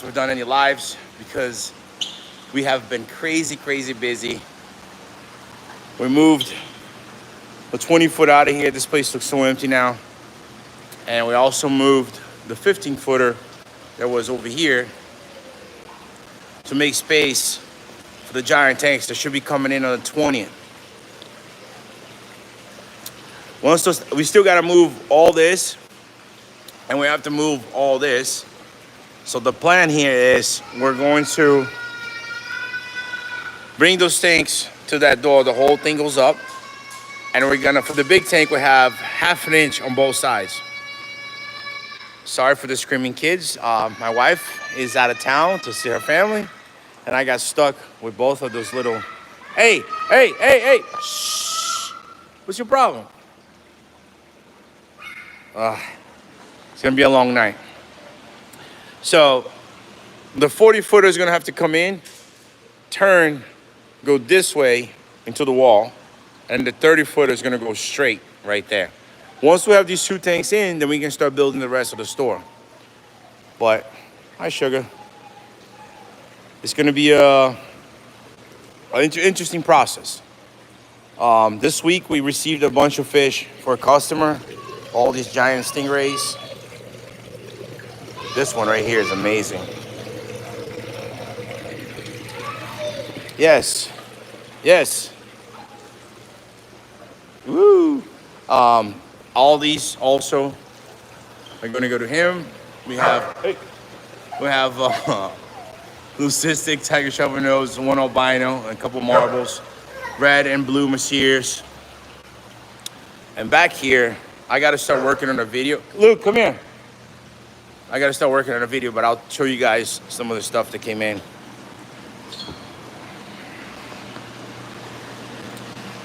podcast or done any lives because we have been crazy busy. We moved the 20-foot out of here. This place looks so empty now. And we also moved the 15-footer that was over here to make space for the giant tanks that should be coming in on the 20th. We still got to move all this, and we have to move all this. So the plan here is we're going to bring those tanks to that door. The whole thing goes up, and we're gonna, for the big tank, we have 1/2 inch on both sides. Sorry for the screaming kids. My wife is out of town to see her family, and I got stuck with both of those little, hey, shh. What's your problem? It's gonna be a long night. So the 40-footer is gonna have to come in, turn, go this way into the wall, and the 30-footer is gonna go straight right there. Once we have these 2 tanks in, then we can start building the rest of the store. But, hi sugar. It's gonna be an interesting process. This week we received a bunch of fish for a customer. All these giant stingrays. This one right here is amazing. Yes. Woo. All these also are gonna go to him. We have leucistic, tiger shovel nose, 1 albino, and a couple marbles, red and blue messiers. And back here, I gotta start working on a video. Luke, come here. I gotta start working on a video, but I'll show you guys some of the stuff that came in.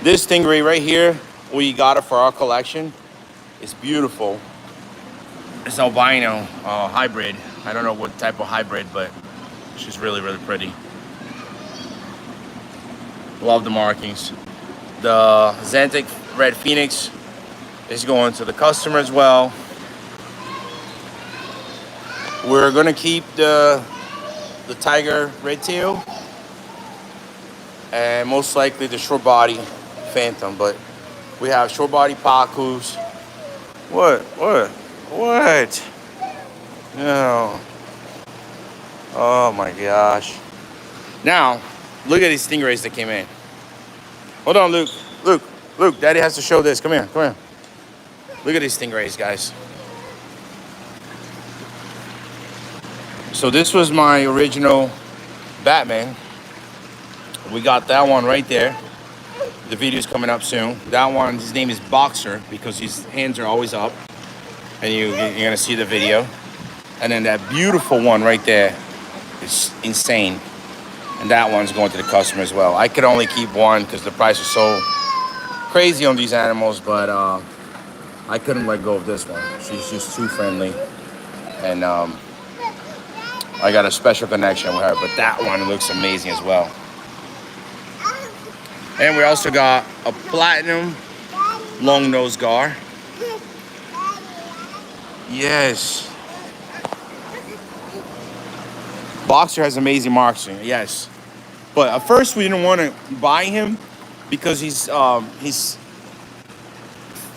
This stingray right here, we got it for our collection. It's beautiful. It's albino hybrid. I don't know what type of hybrid, but she's really pretty. Love the markings. The Xanthic Red Phoenix is going to the customer as well. We're gonna keep the tiger red tail and most likely the short body phantom, but we have short body pacus. What? No. Oh my gosh. Now, look at these stingrays that came in. Hold on, Luke, Daddy has to show this. Come here. Look at these stingrays, guys. So this was my original Batman. We got that one right there. The video's coming up soon. That one, his name is Boxer because his hands are always up. And you're gonna see the video. And then that beautiful one right there is insane. And that one's going to the customer as well. I could only keep one because the price is so crazy on these animals, but I couldn't let go of this one. She's just too friendly. And I got a special connection with her, but that one looks amazing as well. And we also got a platinum long-nosed gar. Yes. Boxer has amazing marksing, yes. But at first we didn't want to buy him because he's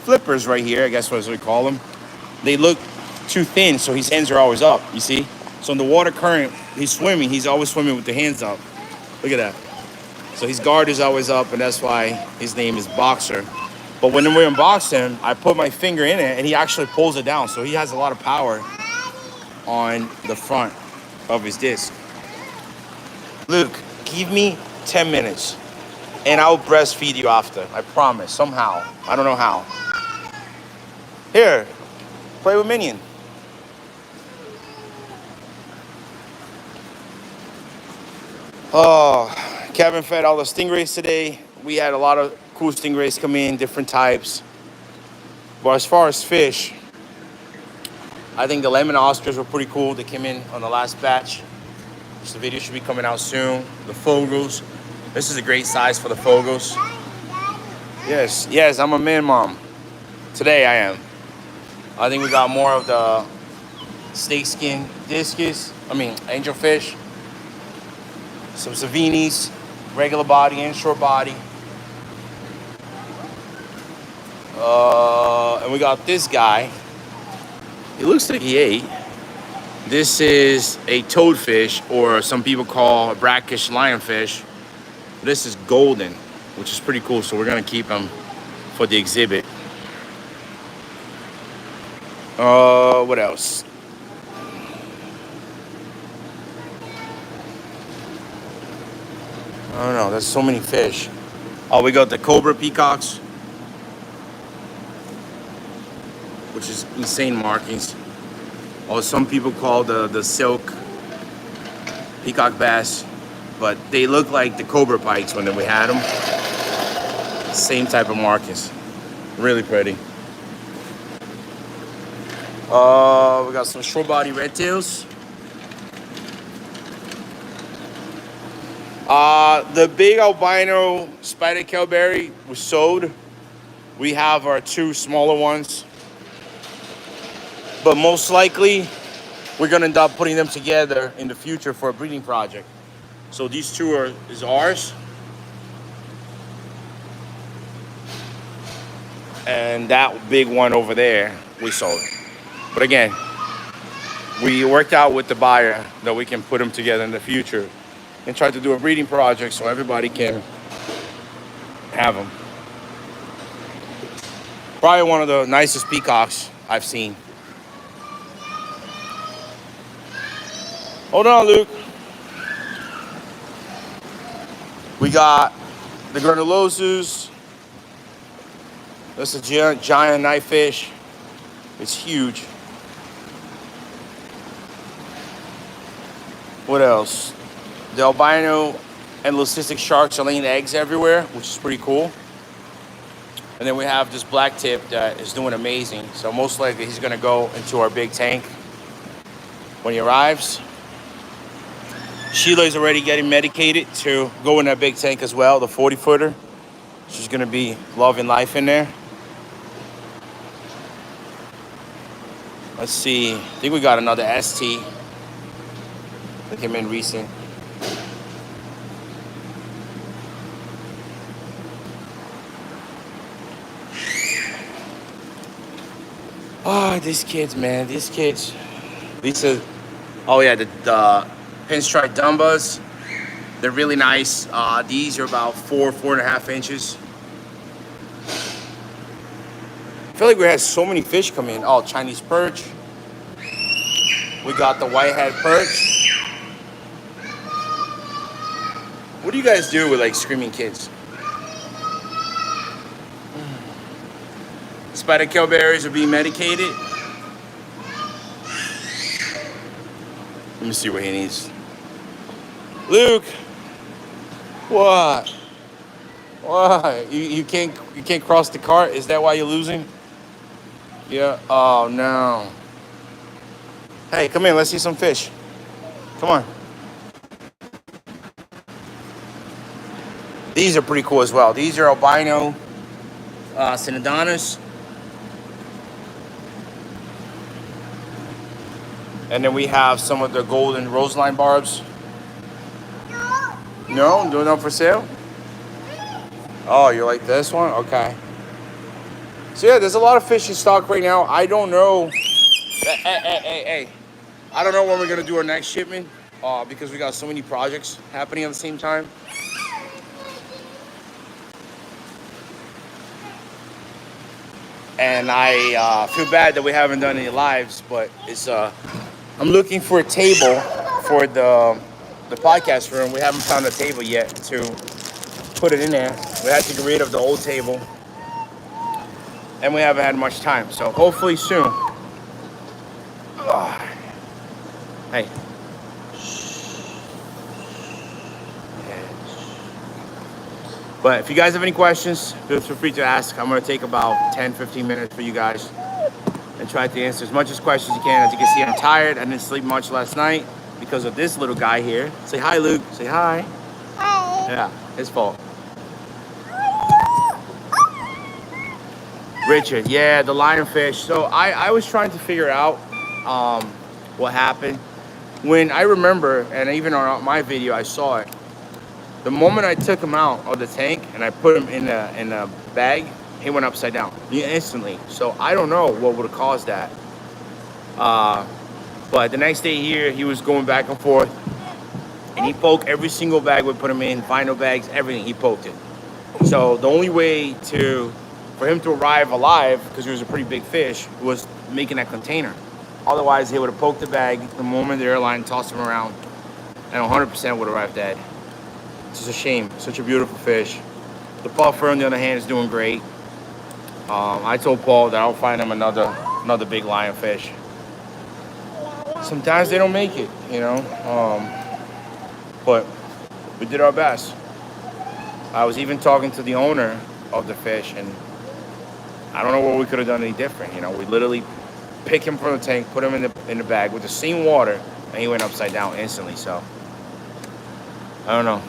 flippers right here, I guess that's what we call them. They look too thin, so his hands are always up, you see? So in the water current, he's always swimming with the hands up. Look at that. So his guard is always up, and that's why his name is Boxer. But when we unbox him, I put my finger in it, and he actually pulls it down. So he has a lot of power on the front of his disc. Luke, give me 10 minutes, and I'll breastfeed you after. I promise, somehow. I don't know how. Here, play with Minion. Oh, Kevin fed all the stingrays today. We had a lot of cool stingrays come in, different types. But as far as fish, I think the lemon oysters were pretty cool. They came in on the last batch. So the video should be coming out soon. The fogos. This is a great size for the fogos. Yes, I'm a man mom. Today I am. I think we got more of the snakeskin discus angelfish. Some Savinis, regular body and short body. And we got this guy. It looks like he ate. This is a toadfish, or some people call a brackish lionfish. This is golden, which is pretty cool. So we're gonna keep him for the exhibit. What else? I don't know. There's so many fish. Oh, we got the cobra peacocks, which is insane markings. Or some people call the silk peacock bass, but they look like the cobra pikes when we had them. Same type of markings. Really pretty. We got some short body red tails. The big albino spider kelberry was sold. We have our two smaller ones, but most likely we're gonna end up putting them together in the future for a breeding project. So these two is ours, and that big one over there we sold. But again, we worked out with the buyer that we can put them together in the future and try to do a breeding project so everybody can have them. Probably one of the nicest peacocks I've seen. Hold on, Luke. We got the granulosus. That's a giant knifefish. It's huge. What else? The albino and leucistic sharks are laying eggs everywhere, which is pretty cool. And then we have this black tip that is doing amazing. So most likely he's gonna go into our big tank when he arrives. Sheila is already getting medicated to go in that big tank as well, the 40-footer. She's gonna be loving life in there. Let's see, I think we got another ST that came in recent. Oh, these kids, man, these kids. These are, oh yeah, the pinstripe dumbas. They're really nice. These are about 4.5 inches. I feel like we had so many fish come in. Oh, Chinese perch. We got the whitehead perch. What do you guys do with like screaming kids? Spider kelberries are being medicated. Let me see what he needs. Luke, what? Why? You can't cross the cart? Is that why you're losing? Yeah. Oh no. Hey, come in. Let's see some fish. Come on. These are pretty cool as well. These are albino Synodonus. And then we have some of the golden roseline barbs. No, doing up for sale? Oh, you like this one? Okay. So yeah, there's a lot of fish in stock right now. I don't know. Hey. I don't know when we're gonna do our next shipment because we got so many projects happening at the same time. And I feel bad that we haven't done any lives, but it's I'm looking for a table for the podcast room. We haven't found a table yet to put it in there. We had to get rid of the old table, and we haven't had much time. So hopefully soon. Hey. But if you guys have any questions, feel free to ask. I'm going to take about 10-15 minutes for you guys and try to answer as much as questions as you can. As you can see, I'm tired. I didn't sleep much last night because of this little guy here. Say hi, Luke. Say hi. Hi. Yeah, his fault. Richard, yeah, the lionfish. So I was trying to figure out what happened. When I remember, and even on my video, I saw it. The moment I took him out of the tank and I put him in a bag, he went upside down instantly. So I don't know what would have caused that. But the next day here, he was going back and forth, and he poked every single bag we put him in, vinyl bags, everything. He poked it. So the only way for him to arrive alive, because he was a pretty big fish, was making that container. Otherwise, he would have poked the bag the moment the airline tossed him around, and 100% would arrive dead. It's just a shame. Such a beautiful fish. The puffer, on the other hand, is doing great. I told Paul that I'll find him another big lionfish. Sometimes they don't make it, you know, but we did our best. I was even talking to the owner of the fish, and I don't know what we could have done any different. You know, we literally picked him from the tank, put him in the bag with the same water, and he went upside down instantly. So I don't know.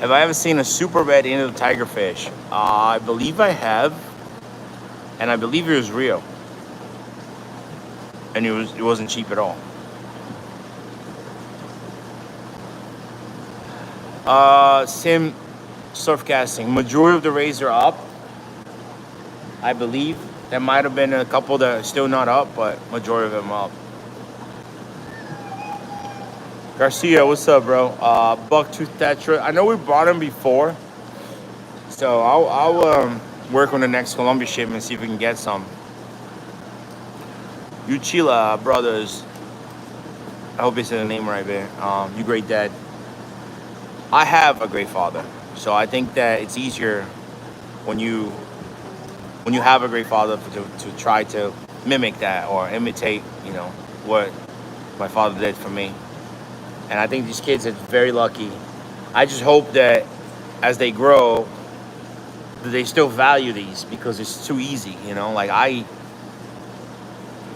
Have I ever seen a super red into the tigerfish? I believe I have, and I believe it was real, and it wasn't cheap at all. Sim surf casting. Majority of the rays are up, I believe. There might have been a couple that are still not up, but majority of them are up. Garcia, what's up, bro? Bucktooth Tetra. I know we brought him before, so I'll work on the next Columbia shipment and see if we can get some. Uchila Brothers. I hope I said the name right there. You great dad. I have a great father, so I think that it's easier when you have a great father to try to mimic that or imitate, you know, what my father did for me. And I think these kids are very lucky. I just hope that as they grow, that they still value these, because it's too easy, you know. Like I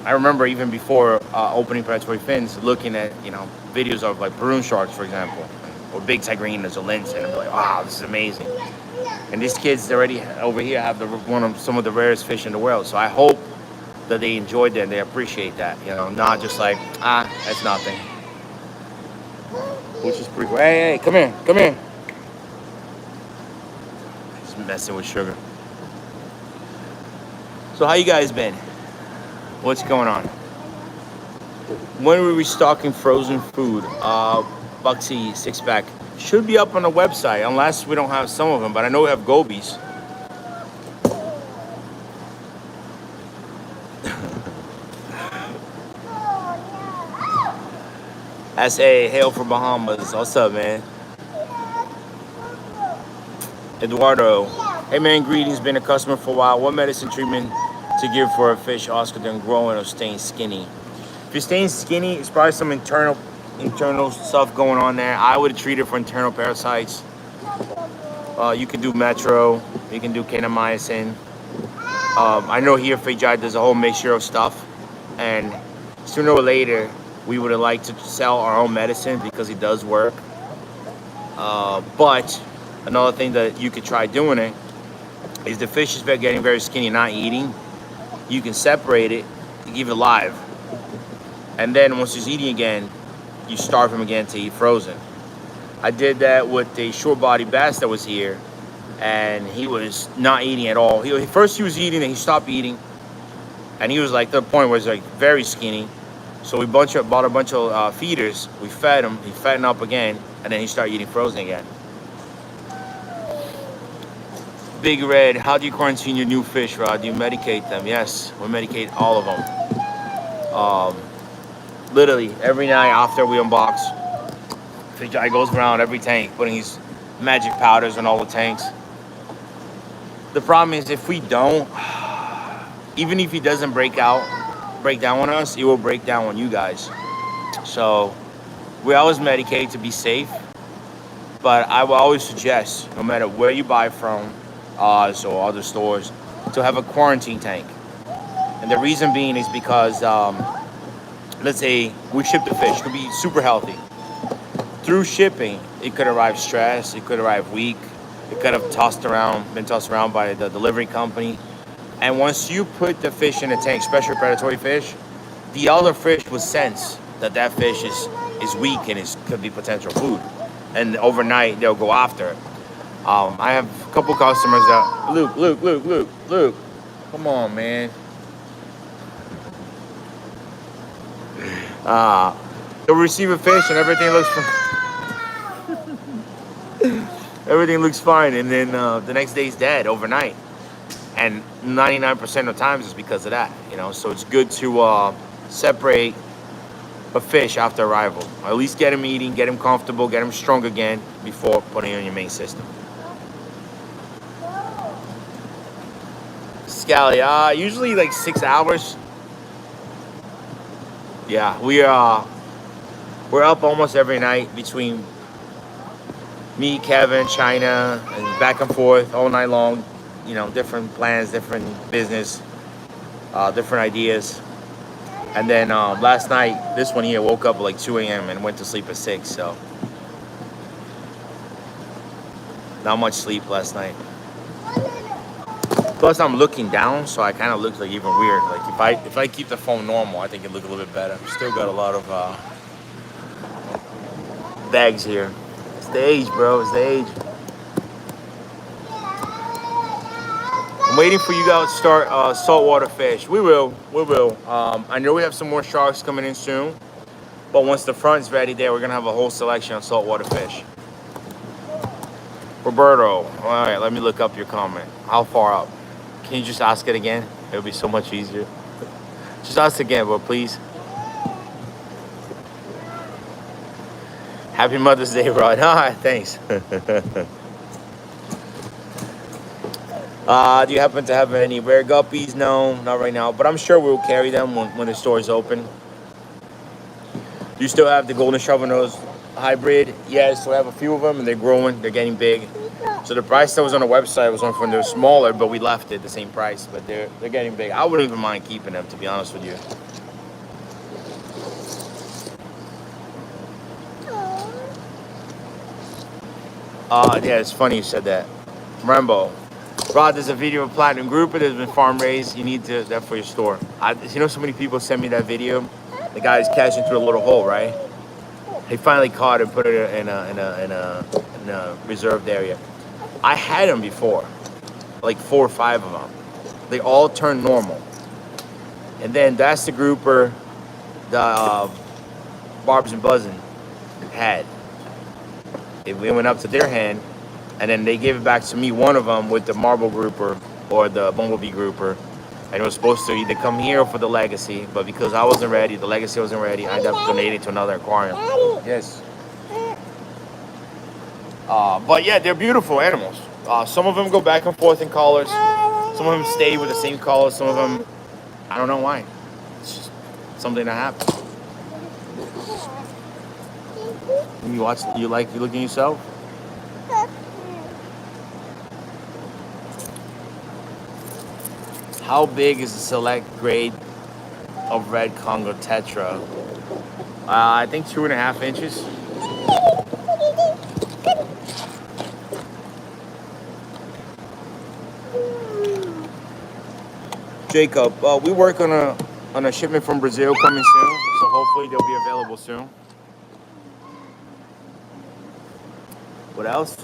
remember even before opening Predatory Fins, looking at, you know, videos of like Maroon sharks, for example, or big tigrinas or links, and I'm like, wow, this is amazing. And these kids already over here have some of the rarest fish in the world. So I hope that they enjoyed that and they appreciate that, you know, not just like, that's nothing. Which is pretty cool. Hey, come here. Just messing with sugar. So how you guys been? What's going on? When are we restocking frozen food? Bucksy 6-pack should be up on the website, unless we don't have some of them, but I know we have gobies. S.A. hail from Bahamas. What's up, man? Eduardo. Hey, man, greetings. Been a customer for a while. What medicine treatment to give for a fish Oscar than growing or staying skinny? If you're staying skinny, it's probably some internal stuff going on there. I would treat it for internal parasites. You can do Metro. You can do Kanamycin. I know here Fajai does a whole mixture of stuff, and sooner or later we would have liked to sell our own medicine because it does work. But another thing that you could try doing it is the fish is getting very skinny, not eating. You can separate it, give it live, and then once he's eating again, you starve him again to eat frozen. I did that with the short body bass that was here, and he was not eating at all. First he was eating, then he stopped eating, and he was like to the point where he's like very skinny. So we bought a bunch of feeders. We fed him. He fattened up again, and then he started eating frozen again. Big Red, how do you quarantine your new fish, Rod? Do you medicate them? Yes, we medicate all of them. Literally every night after we unbox, Fish Guy goes around every tank putting his magic powders on all the tanks. The problem is if we don't, even if he doesn't break down on us, it will break down on you guys. So we always medicate to be safe, but I will always suggest, no matter where you buy from, us or other stores, to have a quarantine tank. And the reason being is because let's say we ship the fish, it could be super healthy. Through shipping, it could arrive stressed, it could arrive weak, it could have been tossed around by the delivery company. And once you put the fish in a tank, especially predatory fish, the other fish would sense that that fish is weak and could be potential food, and overnight they'll go after it. I have a couple customers that Luke, come on, man. Uh, they'll receive a fish and everything looks fine, and then the next day's dead overnight, and 99% of the times it's because of that. So it's good to separate a fish after arrival. Or at least get him eating, get him comfortable, get him strong again before putting him in your main system. Scally, usually like 6 hours. Yeah, we're up almost every night between me, Kevin, China, and back and forth all night long. Different plans, different business, different ideas. And then last night, this one here woke up at like 2 a.m. and went to sleep at 6. So not much sleep last night. Plus, I'm looking down, so I kind of look like even weird. Like if I keep the phone normal, I think it look a little bit better. Still got a lot of bags here. It's the age, bro. It's the age. I'm waiting for you guys to start saltwater fish. We will. I know we have some more sharks coming in soon, but once the front's ready there, we're gonna have a whole selection of saltwater fish. Roberto, all right, let me look up your comment. How far up? Can you just ask it again? It'll be so much easier. Just ask again, bro, please. Happy Mother's Day, Rod. All right, thanks. Do you happen to have any rare guppies? No, not right now, but I'm sure we'll carry them when the store is open. Do you still have the golden shovel nose hybrid? Yes, we have a few of them, and they're growing. They're getting big. So the price that was on the website was on when they're smaller, but we left it the same price. But they're getting big. I wouldn't even mind keeping them, to be honest with you. Yeah, it's funny you said that. Rambo. Rod, there's a video of platinum grouper that's been farm raised. You need that for your store. So many people send me that video. The guy's catching through a little hole, right? He finally caught and put it in a reserved area. I had them before, like 4 or 5 of them. They all turned normal. And then that's the grouper the Barbs and Buzzin had. It went up to their hand, and then they gave it back to me, one of them with the marble grouper or the bumblebee grouper. And it was supposed to either come here for the legacy, but because I wasn't ready, the legacy wasn't ready, I ended up donating to another aquarium. Yes. But yeah, they're beautiful animals. Some of them go back and forth in colors. Some of them stay with the same color. Some of them, I don't know why. It's just something that happens. You looking yourself? How big is the select grade of red Congo tetra? I think 2.5 inches. Jacob, we work on a shipment from Brazil coming soon, so hopefully they'll be available soon. What else?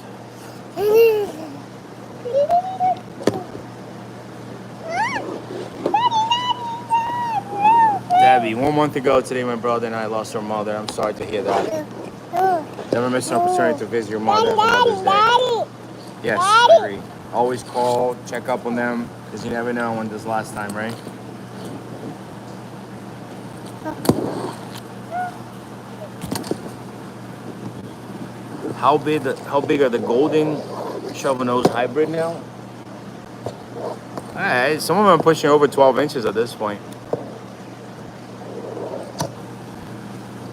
Debbie, 1 month ago today, my brother and I lost our mother. I'm sorry to hear that. Never miss an opportunity to visit your mother on Mother's Day. Yes, I agree. Always call, check up on them, because you never know when this last time, right? How big are the golden shovel nose hybrid now? Alright, some of them are pushing over 12 inches at this point.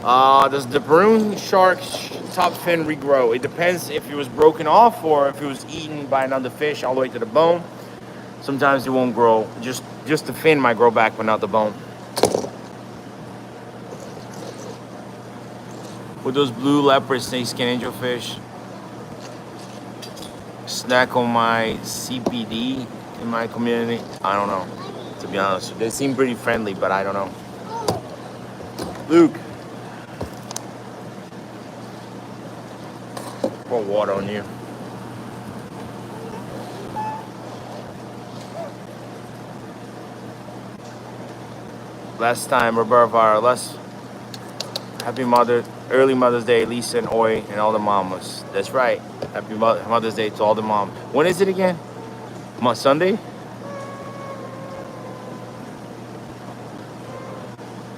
Does the Peruvian shark's top fin regrow? It depends if it was broken off or if it was eaten by another fish all the way to the bone. Sometimes it won't grow. Just the fin might grow back, but not the bone. With those blue leopard snakeskin angelfish, snack on my CPD in my community? I don't know, to be honest. They seem pretty friendly, but I don't know. Luke, pour water on you. Last time, Roberto, happy early Mother's Day, Lisa and Oi and all the mamas. That's right. Happy Mother's Day to all the moms. When is it again? Sunday?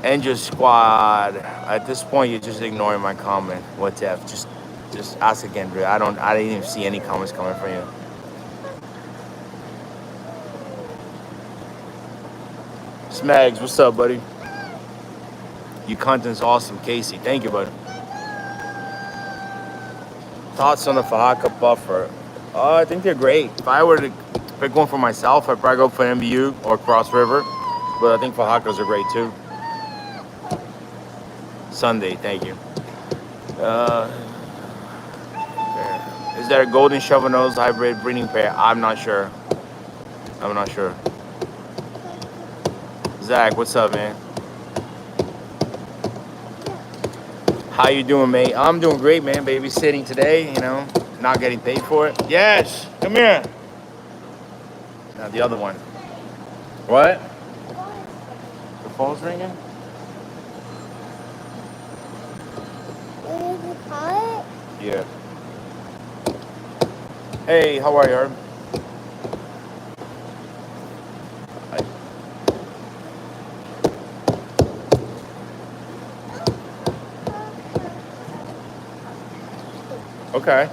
And your squad. At this point, you're just ignoring my comment. What's F? Just ask again, bro. I didn't even see any comments coming from you. Smags, what's up, buddy? Your content's awesome, Casey. Thank you, buddy. Thoughts on the Fajardo buffer? I think they're great. If I were to pick one for myself, I'd probably go for MBU or Cross River. But I think Fajardos are great too. Sunday, thank you. Is that a golden shovel nose hybrid breeding pair? I'm not sure. Zach, what's up, man? How you doing, mate? I'm doing great, man. Babysitting today, you know, not getting paid for it. Yes, come here. Now the other one. What? The phone's ringing? Yeah. Hey, how are you, Herb? Hi. Okay.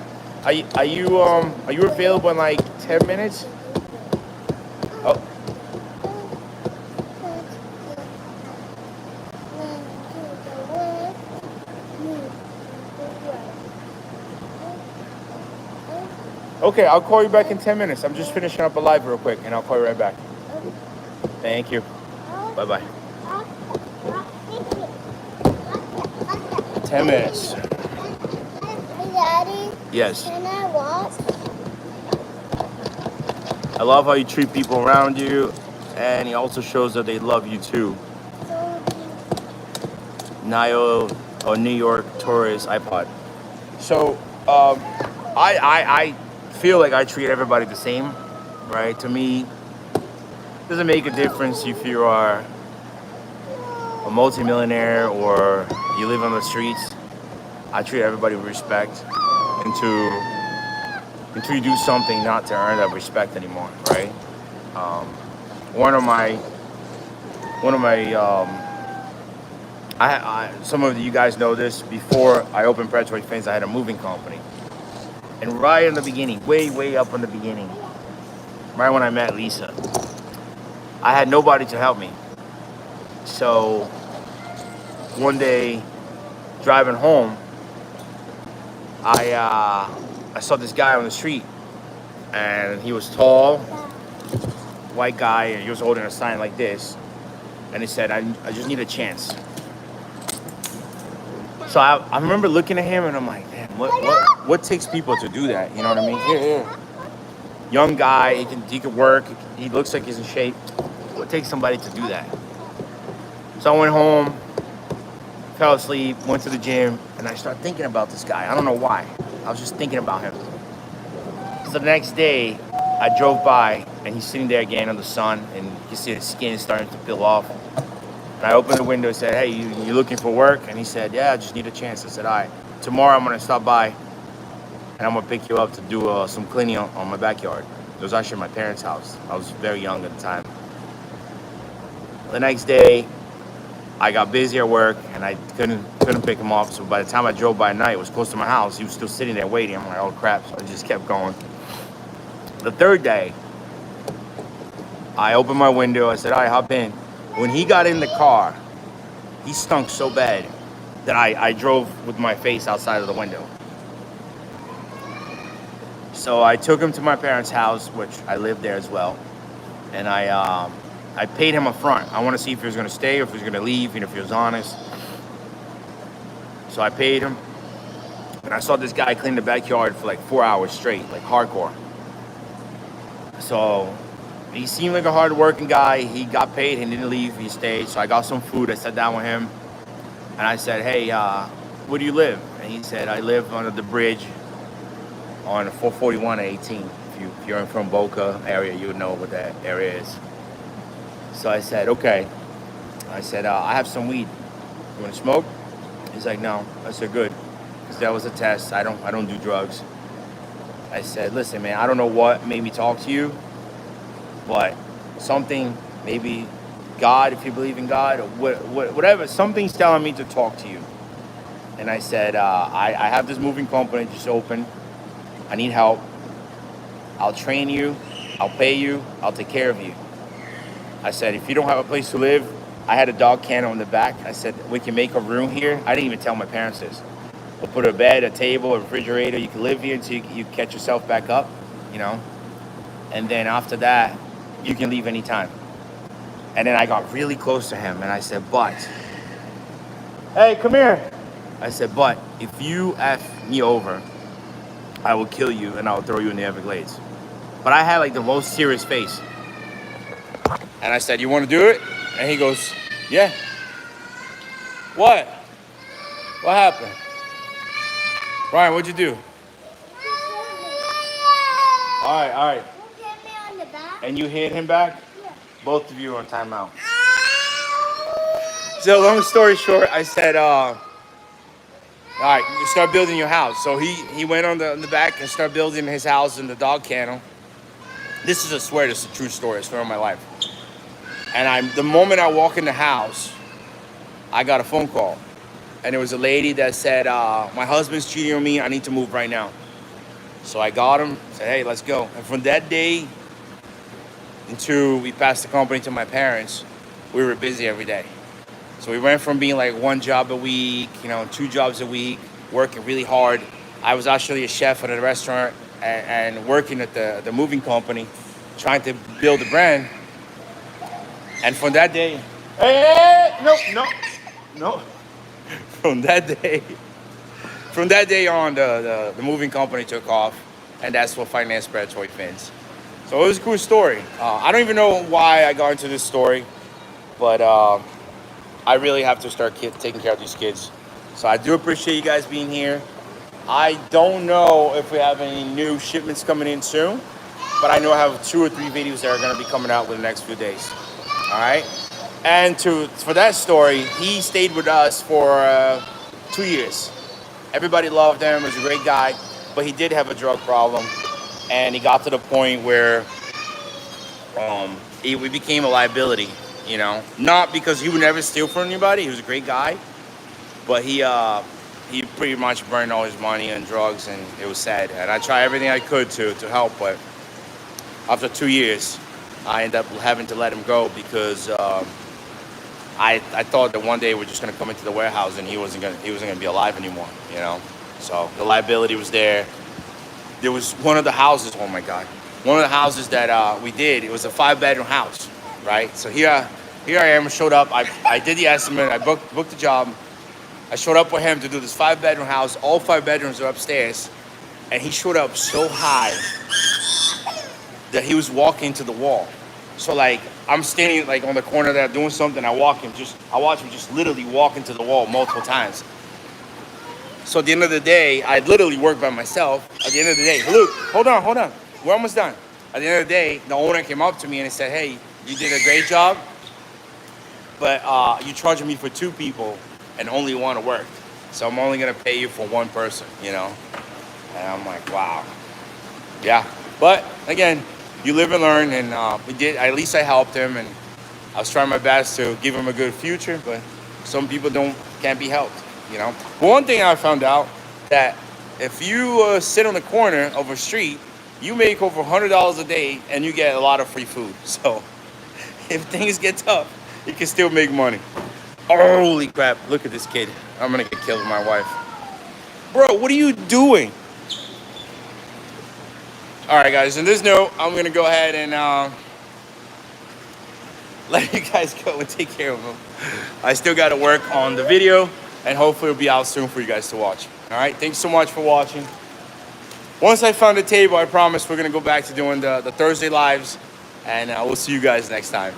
Are you available in like 10 minutes? Oh. Okay, I'll call you back in 10 minutes. I'm just finishing up a live real quick, and I'll call you right back. Thank you. Bye-bye. 10 minutes. Daddy? Yes. Can I walk? I love how you treat people around you, and he also shows that they love you too. Nio or New York tourist iPod. So, I feel like I treat everybody the same, right? To me, it doesn't make a difference if you are a multimillionaire or you live on the streets. I treat everybody with respect until you do something not to earn that respect anymore, right? One of my some of you guys know this. Before I opened Predatory Fins, I had a moving company. And right in the beginning, way up in the beginning, right when I met Lisa, I had nobody to help me. So one day, driving home, I saw this guy on the street, and he was tall, white guy, and he was holding a sign like this, and he said, I just need a chance. So I remember looking at him, and I'm like, man, what takes people to do that? You know what I mean? Here. Young guy, he can work, he looks like he's in shape. What takes somebody to do that? So I went home, fell asleep, went to the gym, and I started thinking about this guy. I don't know why. I was just thinking about him. So the next day, I drove by, and he's sitting there again in the sun, and you can see his skin is starting to peel off. And I opened the window and said, hey, you looking for work? And he said, yeah, I just need a chance. I said, all right, tomorrow I'm going to stop by, and I'm going to pick you up to do some cleaning on my backyard. It was actually my parents' house. I was very young at the time. The next day, I got busy at work, and I couldn't pick him up. So by the time I drove by at night, it was close to my house. He was still sitting there waiting. I'm like, oh, crap. So I just kept going. The third day, I opened my window. I said, all right, hop in. When he got in the car, he stunk so bad that I drove with my face outside of the window. So I took him to my parents' house, which I lived there as well. And I paid him up front. I want to see if he was going to stay or if he was going to leave, if he was honest. So I paid him. And I saw this guy clean the backyard for like 4 hours straight, like hardcore. So he seemed like a hard-working guy. He got paid. He didn't leave. He stayed. So I got some food. I sat down with him. And I said, hey, where do you live? And he said, I live under the bridge on 441 and 18. If you're from Boca area, you would know what that area is. So I said, okay. I said, I have some weed. You want to smoke? He's like, no. I said, good. Because that was a test. I don't do drugs. I said, listen, man, I don't know what made me talk to you, but something, maybe God, if you believe in God, or whatever, something's telling me to talk to you. And I said, I have this moving company just opened. I need help. I'll train you. I'll pay you. I'll take care of you. I said, if you don't have a place to live, I had a dog kennel in the back. I said, we can make a room here. I didn't even tell my parents this. We'll put a bed, a table, a refrigerator. You can live here until you catch yourself back up, you know. And then after that, you can leave anytime. And then I got really close to him and I said, but, hey, come here. I said, but if you F me over, I will kill you and I'll throw you in the Everglades. But I had like the most serious face. And I said, you want to do it? And he goes, yeah. What? What happened? Ryan, what'd you do? All right. You hit me on the back? And you hit him back? Yeah. Both of you are on timeout. So long story short, I said, all right, you start building your house. So he went on the back and started building his house in the dog kennel. This is, I swear, this is a true story. I swear on my life. And the moment I walk in the house, I got a phone call. And it was a lady that said, my husband's cheating on me. I need to move right now. So I got him, said, hey, let's go. And from that day until we passed the company to my parents, we were busy every day. So we went from being like one job a week, 2 jobs a week, working really hard. I was actually a chef at a restaurant and working at the moving company, trying to build a brand. And from that day, no. From that day on, the moving company took off, and that's what financed Predatory Fins. So it was a cool story. I don't even know why I got into this story, but I really have to start taking care of these kids. So I do appreciate you guys being here. I don't know if we have any new shipments coming in soon, but I know I have 2 or 3 videos that are going to be coming out within the next few days. All right? And for that story, he stayed with us for 2 years. Everybody loved him. He was a great guy, but he did have a drug problem, and he got to the point where we became a liability. Not because he would never steal from anybody. He was a great guy, but he pretty much burned all his money on drugs, and it was sad. And I tried everything I could to help, but after 2 years, I ended up having to let him go because I thought that one day we're just gonna come into the warehouse and he wasn't gonna be alive anymore, So the liability was there. There was one of the houses. Oh my God, one of the houses that we did. It was a 5-bedroom house, right? So here I am. Showed up. I did the estimate. I booked the job. I showed up with him to do this 5-bedroom house. All 5 bedrooms are upstairs, and he showed up so high that he was walking to the wall. So like I'm standing like on the corner there doing something. I watch him just literally walk into the wall multiple times. So at the end of the day, I literally work by myself. At the end of the day, Luke, hold on. We're almost done. At the end of the day, the owner came up to me and he said, hey, you did a great job, but you're charging me for 2 people and only 1 worked. So I'm only gonna pay you for 1 person, And I'm like, wow. Yeah, but again, you live and learn, and at least I helped him, and I was trying my best to give him a good future, but some people can't be helped, One thing I found out, that if you sit on the corner of a street, you make over $100 a day, and you get a lot of free food. So if things get tough, you can still make money. Holy crap, look at this kid. I'm gonna get killed with my wife. Bro, what are you doing? All right, guys, on this note, I'm going to go ahead and let you guys go and take care of them. I still got to work on the video, and hopefully it'll be out soon for you guys to watch. All right, thanks so much for watching. Once I found a table, I promise we're going to go back to doing the Thursday lives, and we'll see you guys next time.